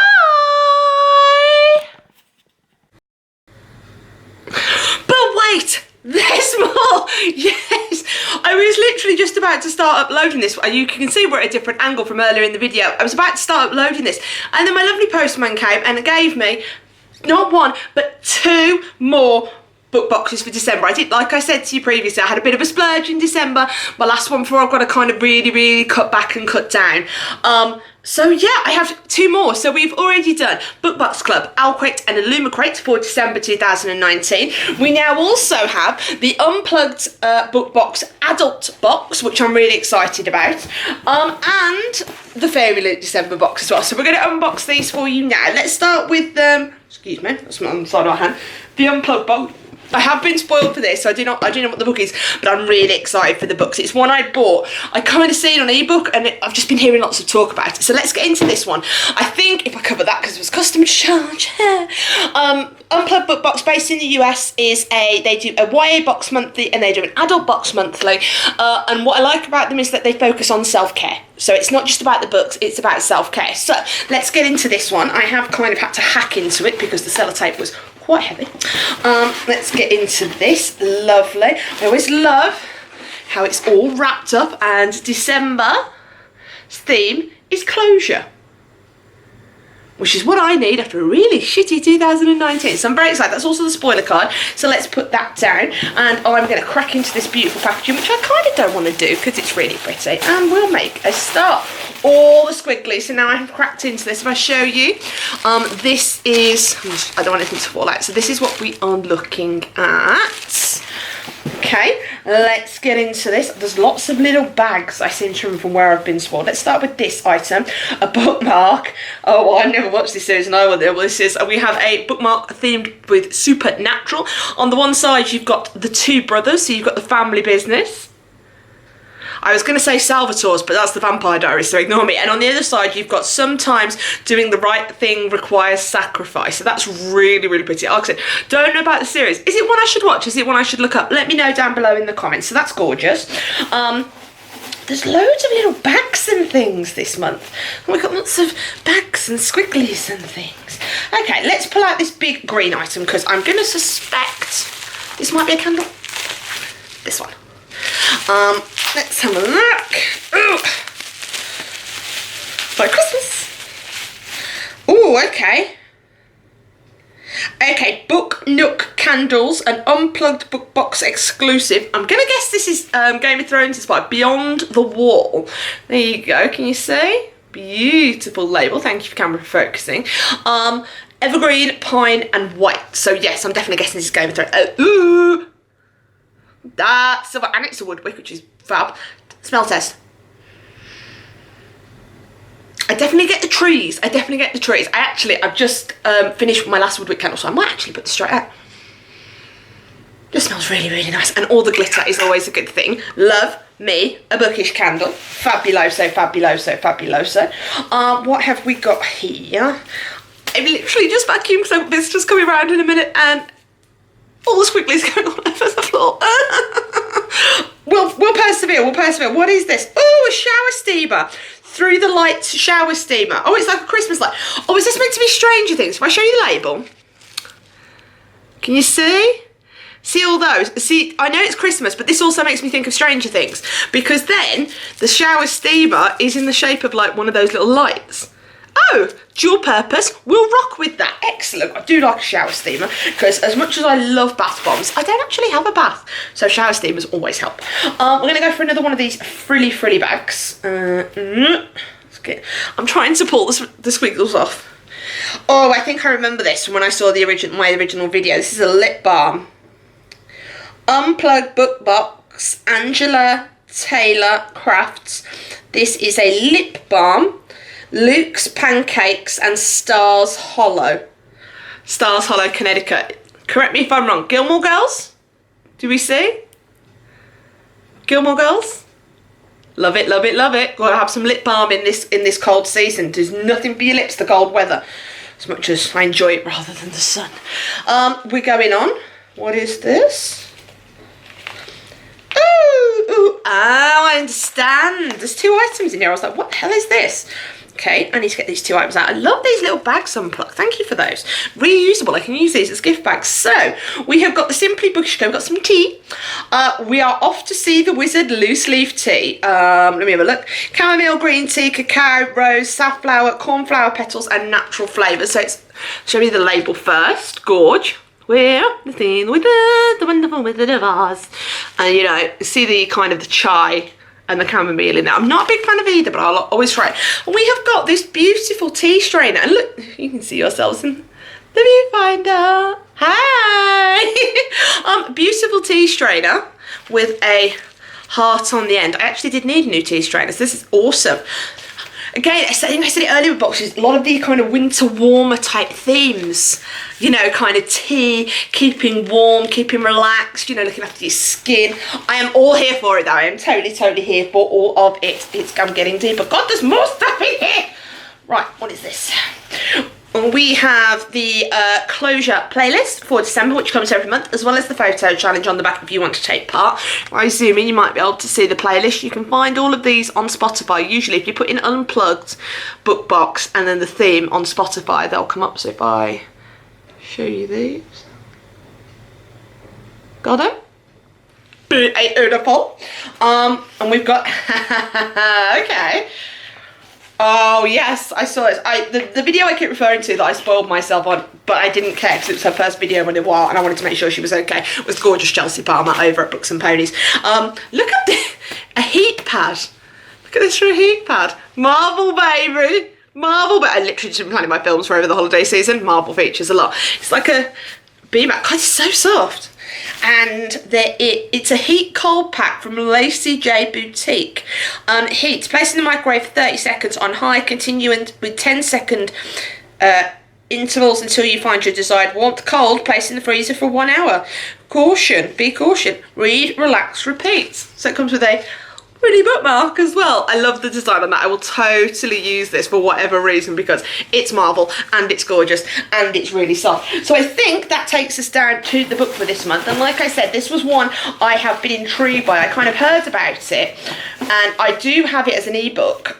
Speaker 1: But wait, there's more. Yes, I was literally just about to start uploading this. You can see we're at a different angle from earlier in the video. I was about to start uploading this, and then my lovely postman came and gave me not one but 2 more book boxes for December. I did, like I said to you previously, I had a bit of a splurge in December. My last one before I've got to kind of really cut back and cut down. So yeah, I have 2 more. So we've already done Book Box Club, Owlcrate and Illumicrate for December 2019. We now also have the Unplugged book box adult box, which I'm really excited about, and the Fairyloot December box as well. So we're going to unbox these for you now. Let's start with excuse me, that's on the side of my hand, the Unplugged box. I have been spoiled for this, so I do know what the book is, but I'm really excited for the books. It's one I bought. I kind of seen on ebook, and I've just been hearing lots of talk about it. So let's get into this one. I think if I cover that, because it was customer charge. Unplugged book box, based in the US, they do a YA box monthly and they do an adult box monthly. And what I like about them is that they focus on self-care. So it's not just about the books, it's about self-care. So let's get into this one. I have kind of had to hack into it because the sellotape was quite heavy. Let's get into this. Lovely. I always love how it's all wrapped up, and December's theme is closure, which is what I need after a really shitty 2019. So I'm very excited. That's also the spoiler card. So let's put that down, and I'm going to crack into this beautiful packaging, which I kind of don't want to do because it's really pretty, and we'll make a start. All the squiggly. So now I have cracked into this. If I show you, this is, I don't want anything to fall out. So this is what we are looking at. Okay, let's get into this. There's lots of little bags I seem to remember from where I've been spoiled. Let's start with this item, a bookmark. Oh, well, I've never watched this series and I wonder what this is. We have a bookmark themed with supernatural. On the one side, you've got the 2 brothers, so you've got the family business. I was going to say Salvatore's, but that's the Vampire Diaries, so ignore me. And on the other side, you've got sometimes doing the right thing requires sacrifice. So that's really pretty. Like I said, don't know about the series. Is it one I should watch? Is it one I should look up? Let me know down below in the comments. So that's gorgeous. There's loads of little bags and things this month. We've got lots of bags and squigglies and things. Okay, let's pull out this big green item because I'm going to suspect this might be a candle. This one. Let's have a look. Ooh. Like Christmas. Ooh, okay. Okay, Book Nook candles, an Unplugged book box exclusive. I'm gonna guess this is Game of Thrones inspired. Beyond the Wall. There you go. Can you see? Beautiful label. Thank you for camera focusing. Evergreen, pine, and white. So yes, I'm definitely guessing this is Game of Thrones. Ooh. That's silver, and it's a wood wick, which is fab. Smell test. I definitely get the trees. I've just finished my last wood wick candle, so I might actually put this straight out. Just smells really nice, and all the glitter is always a good thing. Love me a bookish candle. Fabuloso. What have we got here? I literally just vacuumed, so visitors coming around in a minute, and all the squigglies going all over the floor. We'll persevere. What is this? Oh, a shower steamer. Through the Lights shower steamer. Oh, it's like a Christmas light. Oh, is this meant to be Stranger Things? If I show you the label. Can you see? See all those? See, I know it's Christmas, but this also makes me think of Stranger Things, because then the shower steamer is in the shape of like one of those little lights. Oh, dual purpose, we'll rock with that. Excellent. I do like a shower steamer because as much as I love bath bombs, I don't actually have a bath. So shower steamers always help. We're going to go for another one of these frilly bags. Let's get, I'm trying to pull the squiggles off. Oh, I think I remember this from when I saw my original video. This is a lip balm. Unplugged book box, Angela Taylor Crafts. This is a lip balm. Luke's Pancakes and Stars Hollow. Stars Hollow, Connecticut. Correct me if I'm wrong. Gilmore Girls? Do we see? Gilmore Girls? Love it. Gotta have some lip balm in this cold season. There's nothing for your lips, the cold weather. As much as I enjoy it rather than the sun. We're going on. What is this? Ooh, I understand. There's 2 items in here. I was like, what the hell is this? Okay, I need to get these 2 items out. I love these little bags Unplugged. Thank you for those. Reusable. I can use these as gift bags. So, we have got the Simply Bookish Co. We've got some tea. We are off to see the Wizard loose leaf tea. Let me have a look. Chamomile green tea, cacao, rose, safflower, cornflower petals, and natural flavours. So, show me the label first. Gorge. We're the thing with the wonderful Wizard of Oz. And, you know, see the kind of the chai and the chamomile in there. I'm not a big fan of either, but I'll always try it. And we have got this beautiful tea strainer. And look, you can see yourselves in the viewfinder. Hi! Beautiful tea strainer with a heart on the end. I actually did need a new tea strainer, so this is awesome. Again, I think I said it earlier with boxes, a lot of these kind of winter warmer type themes. You know, kind of tea, keeping warm, keeping relaxed, you know, looking after your skin. I am all here for it though. I am totally here for all of it. I'm getting deeper. God, there's more stuff in here. Right, what is this? We have the closure playlist for December, which comes every month, as well as the photo challenge on the back if you want to take part. I zoom in, you might be able to see the playlist. You can find all of these on Spotify. Usually if you put in Unplugged book box and then the theme on Spotify, they'll come up. So if I show you these. Got them? Beautiful. And we've got, okay. Oh yes, I saw it. The video I keep referring to that I spoiled myself on, but I didn't care because it was her first video in a while and I wanted to make sure she was okay. It was gorgeous Chelsea Palmer over at Books and Ponies. Look at a heat pad. Look at this for a heat pad. Marble baby. Marble, but I literally just been planning my films for over the holiday season. Marble features a lot. It's like a beam mat. God, it's so soft. And it's a heat cold pack from Lacey J Boutique. Heat, place in the microwave for 30 seconds on high, continuing with 10-second intervals until you find your desired warmth. Cold, place in the freezer for 1 hour. Caution, be caution. Read, relax, repeat. So it comes with a pretty bookmark as well. I love the design on that. I will totally use this for whatever reason because it's marble and it's gorgeous and it's really soft. So I think that takes us down to the book for this month. And like I said, this was one I have been intrigued by. I kind of heard about it and I do have it as an ebook,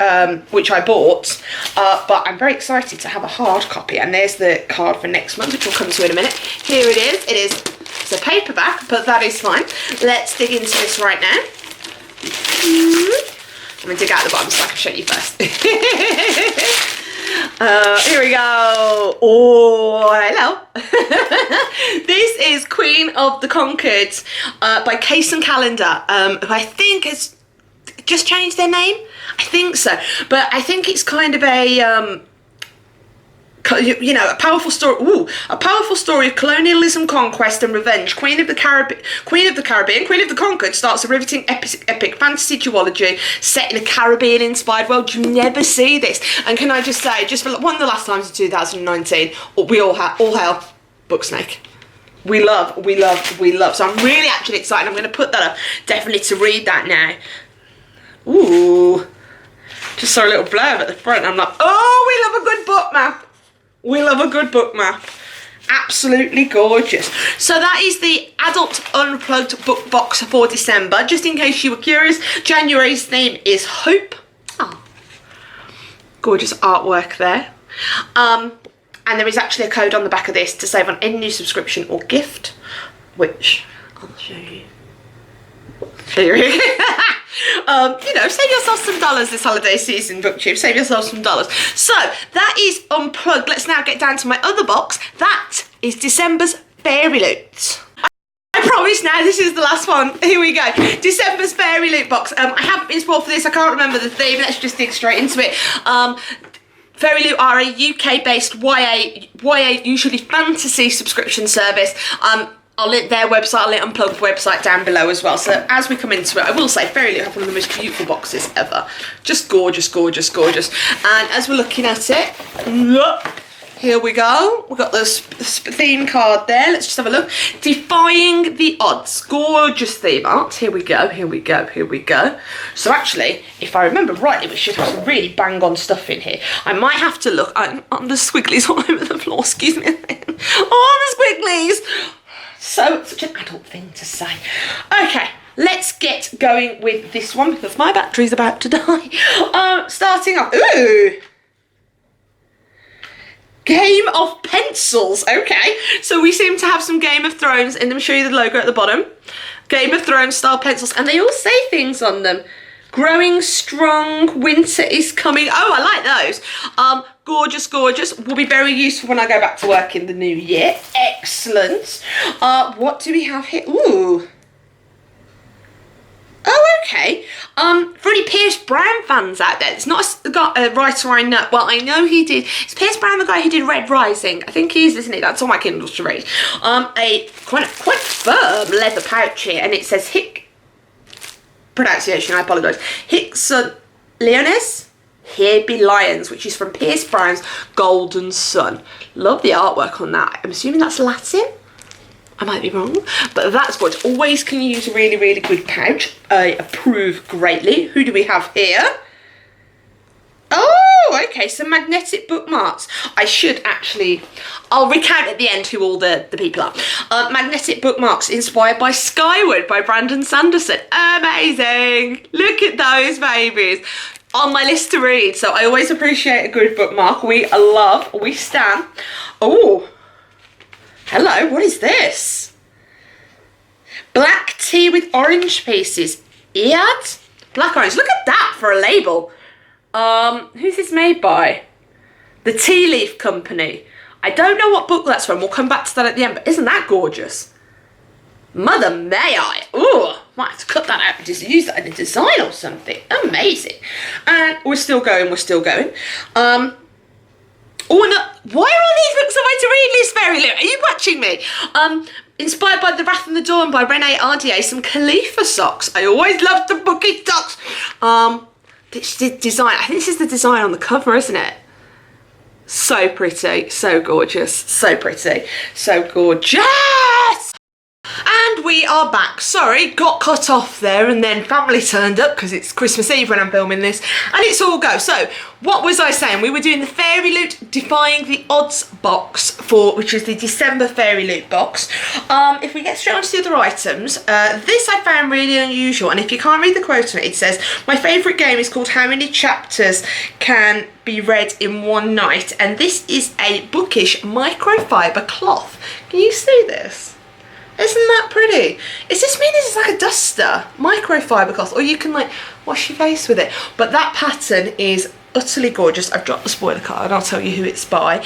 Speaker 1: which I bought, but I'm very excited to have a hard copy. And there's the card for next month, which will come to in a minute. Here it is. It's a paperback, but that is fine. Let's dig into this right now. I'm going to dig out the bottom so I can show you first. Here we go. Oh, hello. This is Queen of the Conquered by Case and Calendar, who I think has just changed their name. I think so. But I think it's kind of a... you know, a powerful story. Ooh, a powerful story of colonialism, conquest, and revenge. Queen of the Caribbean, Queen of the Conquered starts a riveting epic fantasy duology set in a Caribbean-inspired world. You never see this. And can I just say, just for one of the last times in 2019, we all hail Booksnake. We love. So I'm really actually excited. I'm going to put that up definitely to read that now. Ooh, just saw a little blurb at the front. I'm like, oh, we love a good book map. We love a good book map. Absolutely gorgeous. So that is the Adult Unplugged book box for December. Just in case you were curious, January's theme is Hope. Oh, gorgeous artwork there. And there is actually a code on the back of this to save on any new subscription or gift, which I'll show you. Here you know, save yourself some dollars this holiday season, BookTube. Save yourself some dollars. So that is Unplugged. Let's now get down to my other box. That is December's Fairyloot. I promise now this is the last one. Here we go. December's Fairyloot box. I haven't been spoiled for this. I can't remember the theme. Let's just dig straight into it. Fairyloot are a UK-based YA, usually fantasy subscription service. I'll link their website, I'll link Unplugged website down below as well. So as we come into it, I will say Fairyloot have one of the most beautiful boxes ever. Just gorgeous, gorgeous, gorgeous. And as we're looking at it, here we go. We've got this theme card there. Let's just have a look. Defying the Odds. Gorgeous theme art. Here we go, here we go, here we go. So actually, if I remember rightly, we should have some really bang on stuff in here. I might have to look. On the squigglies all over the floor, excuse me. Oh, the squigglies. So, such an adult thing to say. Okay, let's get going with this one because my battery's about to die. Starting off, ooh, Game of pencils. Okay, so we seem to have some Game of Thrones, and let me show you the logo at the bottom. Game of Thrones style pencils, and they all say things on them. Growing strong, winter is coming. Oh, I like those. Gorgeous, gorgeous. Will be very useful when I go back to work in the new year. Excellent. What do we have here? Ooh. Oh, okay. For any Pierce Brown fans out there, it's not a writer I know. Well, I know he did. It's Pierce Brown, the guy who did Red Rising. I think he is, isn't he? That's on my Kindles to read. A quite firm leather pouch here, and it says pronunciation, I apologise. Hickson Leonis, Here Be Lions, which is from Pierce Brown's Golden Sun. Love the artwork on that. I'm assuming that's Latin. I might be wrong, but that's good. Always can use a really, really good pouch. I approve greatly. Who do we have here? Oh, okay, some magnetic bookmarks. I'll recount at the end who all the people are. Magnetic bookmarks inspired by Skyward by Brandon Sanderson. Amazing. Look at those babies. On my list to read, so I always appreciate a good bookmark. We stand. Oh. Hello, what is this? Black tea with orange pieces. Iad? Black orange. Look at that for a label. Who's this made by? The Tea Leaf Company. I don't know what book that's from. We'll come back to that at the end, but isn't that gorgeous? Mother may I. Ooh, might have to cut that out and just use that in a design or something. Amazing. And we're still going. Oh, no, why are all these books on my to-read list, Fairyloot? Are you watching me? Inspired by The Wrath and the Dawn by Renee Ardier, some Khalifa socks. I always loved the bookie socks. This design, I think this is the design on the cover, isn't it? So pretty, so gorgeous, so pretty, so gorgeous. And we are back. Sorry, got cut off there, and then family turned up because it's Christmas Eve when I'm filming this, and it's all go. So, what was I saying? We were doing the Fairyloot Defying the Odds box, which is the December Fairyloot box. If we get straight on to the other items, this I found really unusual, and if you can't read the quote on it, it says, my favourite game is called How Many Chapters Can Be Read in One Night, and this is a bookish microfiber cloth. Can you see this? Isn't that pretty? Does this mean this is like a duster? Microfiber cloth, or you can like wash your face with it. But that pattern is utterly gorgeous. I've dropped the spoiler card, I'll tell you who it's by.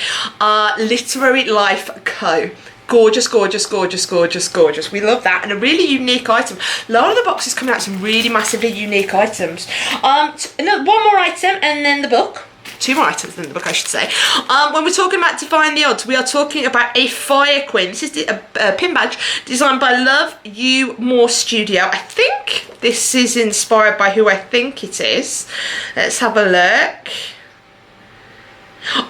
Speaker 1: Literary Life Co. Gorgeous, gorgeous, gorgeous, gorgeous, gorgeous. We love that, and a really unique item. A lot of the boxes coming out with some really massively unique items. One more item and then the book. Two more items in the book, I should say. When we're talking about Defying the Odds, we are talking about a Fire Queen. This is a pin badge designed by Love You More Studio. I think this is inspired by who I think it is. Let's have a look.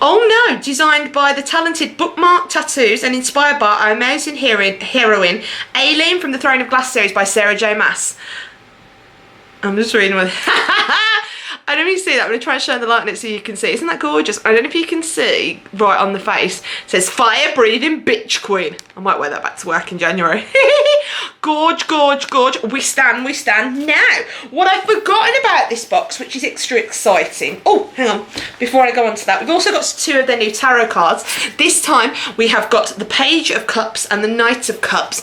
Speaker 1: Oh no, designed by the talented Bookmark Tattoos and inspired by our amazing heroine, Aileen from the Throne of Glass series by Sarah J. Maas. I'm just reading with I don't know if you see that. I'm going to try and shine the light on it so you can see. Isn't that gorgeous? I don't know if you can see right on the face. It says fire breathing bitch queen. I might wear that back to work in January. Gorge, gorge, gorge. We stand, we stand. Now, what I've forgotten about this box, which is extra exciting. Oh, hang on. Before I go on to that, we've also got two of their new tarot cards. This time, we have got the Page of Cups and the Knight of Cups.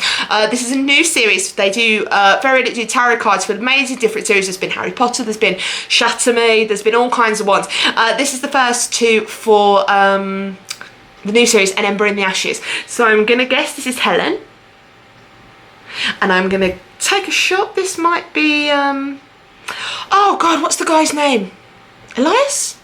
Speaker 1: This is a new series. They do, Fairyloot do tarot cards for amazing different series. There's been Harry Potter, there's been Shatter Me, there's been all kinds of ones. This is the first two for the new series, An Ember in the Ashes. So I'm going to guess this is Helen. And I'm going to take a shot. This might be... oh, God, what's the guy's name? Elias?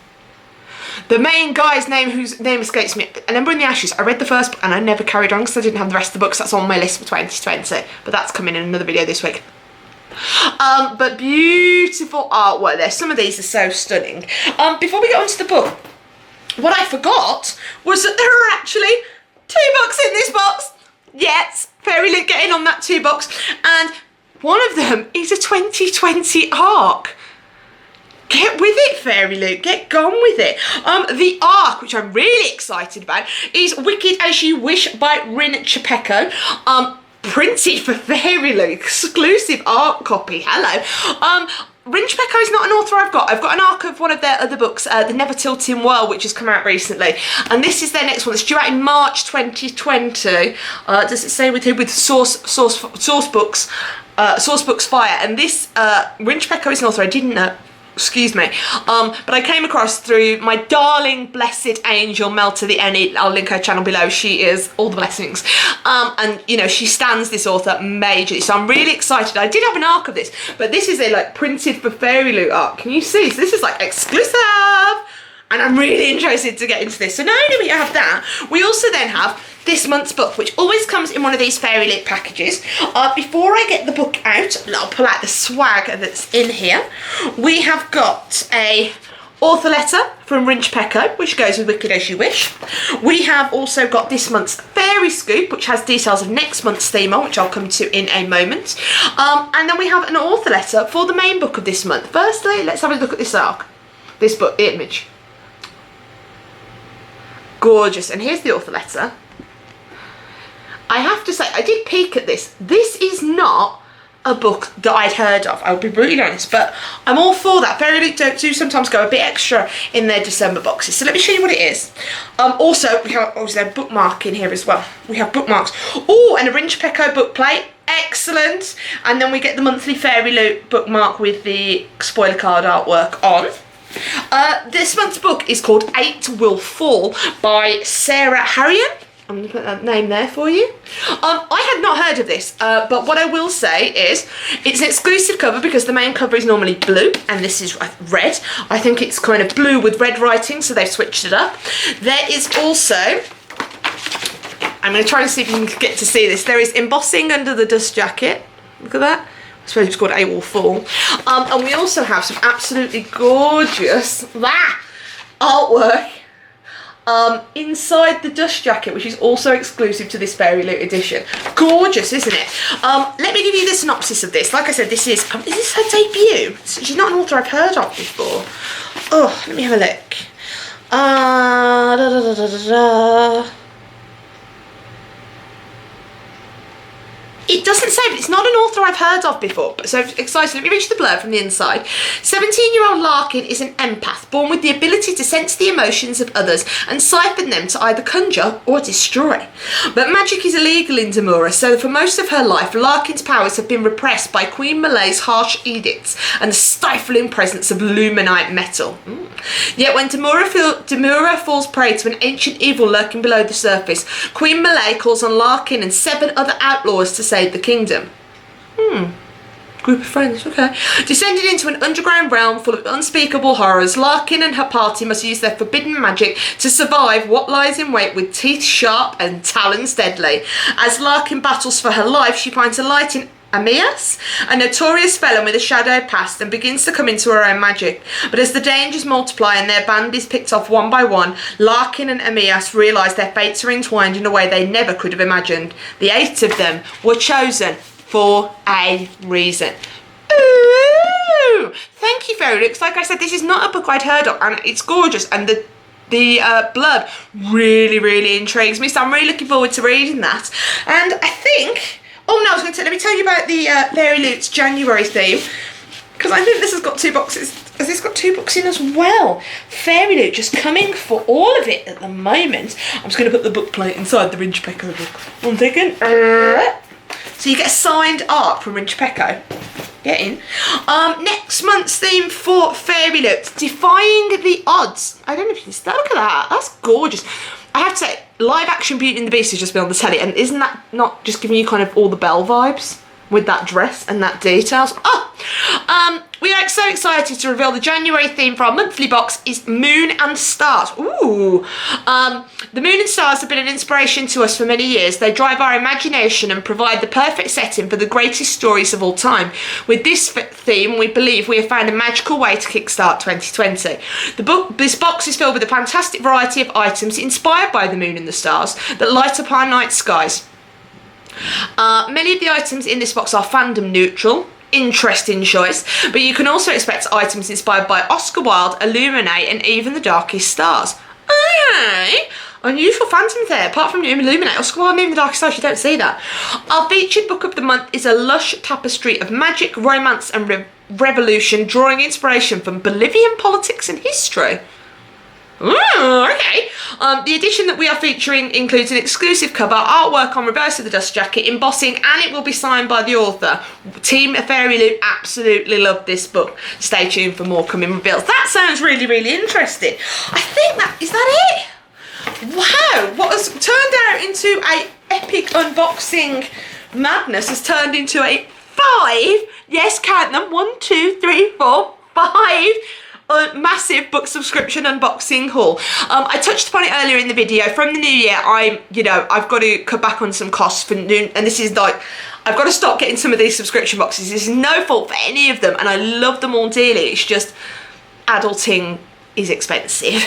Speaker 1: The main guy's name, whose name escapes me. An Ember in the Ashes. I read the first book and I never carried on because I didn't have the rest of the books. That's on my list for 2020. But that's coming in another video this week. But beautiful artwork there. Some of these are so stunning. Before we get on to the book, what I forgot was that there are actually 2 books in this box. Yes, Fairyloot getting on that 2 box, and one of them is a 2020 arc. Get with it, Fairyloot, get gone with it. The arc, which I'm really excited about, is Wicked As You Wish by Rin Chapeko. Printed for Fairyloot, exclusive art copy. Hello. Rinch Pecco is not an author I've got. I've got an arc of one of their other books, The Never Tilting World, which has come out recently. And this is their next one. It's due out in March 2020. Does it say with who? With Source Books Fire. And this Rinch Pecco is an author I didn't know. Excuse me, but I came across through my darling blessed angel Mel to the N. I'll link her channel below. She is all the blessings, and you know, she stands this author majorly, so I'm really excited. I did have an arc of this, but this is a like printed for Fairyloot arc. Can you see? So this is like exclusive, and I'm really interested to get into this. So not only do we have that, we also then have this month's book, which always comes in one of these Fairyloot packages. Before I get the book out, I'll pull out the swag that's in here. We have got a author letter from Rinch Pecco, which goes with Wicked As You Wish. We have also got this month's Fairy Scoop, which has details of next month's theme on, which I'll come to in a moment. And then we have an author letter for the main book of this month. Firstly, let's have a look at this arc. This book, the image. Gorgeous. And here's the author letter. I have to say, I did peek at this. This is not a book that I'd heard of, I'll be brutally honest, but I'm all for that. Fairyloot do sometimes go a bit extra in their December boxes. So let me show you what it is. Also, we have obviously a bookmark in here as well. We have bookmarks. Oh, and a Rinch Pecco book plate. Excellent. And then we get the monthly Fairyloot bookmark with the spoiler card artwork on. This month's book is called 8 Will Fall by Sarah Harrion. I'm going to put that name there for you. I had not heard of this, but what I will say is it's an exclusive cover because the main cover is normally blue and this is red. I think it's kind of blue with red writing, so they've switched it up. There is also, I'm going to try and see if you can get to see this. There is embossing under the dust jacket. Look at that. I suppose it's called 8 Will Fall. And we also have some absolutely gorgeous artwork inside the dust jacket, which is also exclusive to this Fairyloot edition. Gorgeous, isn't it? Let me give you the synopsis of this. Like I said, this is her debut. She's not an author I've heard of before. Oh, let me have a look. It doesn't say, but it's not an author I've heard of before. So excited. Let me read the blurb from the inside. 17-year-old Larkin is an empath, born with the ability to sense the emotions of others and siphon them to either conjure or destroy. But magic is illegal in Demura, so for most of her life, Larkin's powers have been repressed by Queen Malay's harsh edicts and the stifling presence of luminite metal. Yet when Demura falls prey to an ancient evil lurking below the surface, Queen Malay calls on Larkin and 7 other outlaws to save the kingdom. Group of friends, okay. Descending into an underground realm full of unspeakable horrors, Larkin and her party must use their forbidden magic to survive what lies in wait with teeth sharp and talons deadly. As Larkin battles for her life, she finds a light in Amias, a notorious felon with a shadowed past, and begins to come into her own magic. But as the dangers multiply and their band is picked off one by one, Larkin and Amias realise their fates are entwined in a way they never could have imagined. The 8 of them were chosen for a reason. Ooh! Thank you, Fairyloot. Like I said, this is not a book I'd heard of, and it's gorgeous, and the blurb really intrigues me, so I'm really looking forward to reading that. And I think, oh no, let me tell you about the Fairyloot's January theme, because I think this has got 2 boxes. Has this got 2 books in as well? Fairyloot just coming for all of it at the moment. I'm just going to put the book plate inside the Rinch Pecco book. One second. So you get a signed art from Rinch Pecco. Get in. Next month's theme for Fairyloot, Defying the Odds. I don't know if you can see that. Look at that. That's gorgeous. I have to say, live action Beauty and the Beast has just been on the telly, and isn't that not just giving you kind of all the Belle vibes with that dress and that details? We are so excited to reveal the January theme for our monthly box is Moon and Stars. Ooh. The moon and stars have been an inspiration to us for many years. They drive our imagination and provide the perfect setting for the greatest stories of all time. With this theme, we believe we have found a magical way to kickstart 2020. This box is filled with a fantastic variety of items inspired by the moon and the stars that light up our night skies. Many of the items in this box are fandom neutral. Interesting choice, but you can also expect items inspired by Oscar Wilde, Illuminate, and even the darkest stars. Okay. Unusual Phantoms there, apart from Illuminate. Oscar Wilde, Moving the Darkest Side, you don't see that. Our featured book of the month is a lush tapestry of magic, romance and revolution, drawing inspiration from Bolivian politics and history. Ooh, okay. The edition that we are featuring includes an exclusive cover, artwork on reverse of the dust jacket, embossing, and it will be signed by the author. Team Fairyloot absolutely love this book. Stay tuned for more coming reveals. That sounds really, really interesting. I think is that it? Wow, what has turned out into a epic unboxing madness has turned into a 5, yes, count them, 1, 2, 3, 4, 5, massive book subscription unboxing haul. I touched upon it earlier in the video. From the new year, I've got to cut back on some costs for new, and this is like, I've got to stop getting some of these subscription boxes. This is no fault for any of them, and I love them all dearly. It's just adulting is expensive.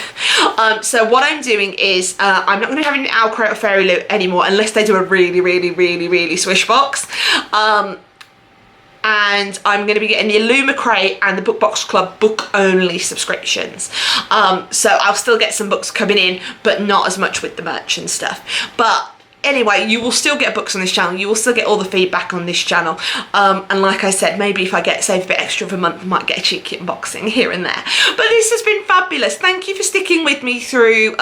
Speaker 1: So what I'm doing is I'm not going to be having an Owlcrate or Fairyloot anymore unless they do a really, really, really, really swish box. And I'm going to be getting the Illumicrate and the Book Box Club book only subscriptions. So I'll still get some books coming in, but not as much with the merch and stuff. But anyway, you will still get books on this channel. You will still get all the feedback on this channel. And like I said, maybe if I save a bit extra of a month, I might get a cheeky unboxing here and there. But this has been fabulous. Thank you for sticking with me through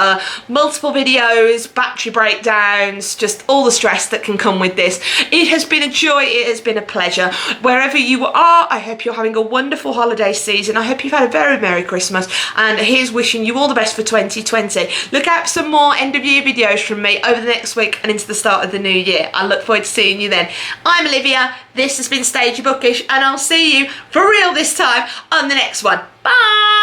Speaker 1: multiple videos, battery breakdowns, just all the stress that can come with this. It has been a joy. It has been a pleasure. Wherever you are, I hope you're having a wonderful holiday season. I hope you've had a very Merry Christmas. And here's wishing you all the best for 2020. Look out for some more end of year videos from me over the next week and into the start of the new year. I look forward to seeing you then. I'm Olivia, this has been Stage Your Bookish, and I'll see you for real this time on the next one. Bye!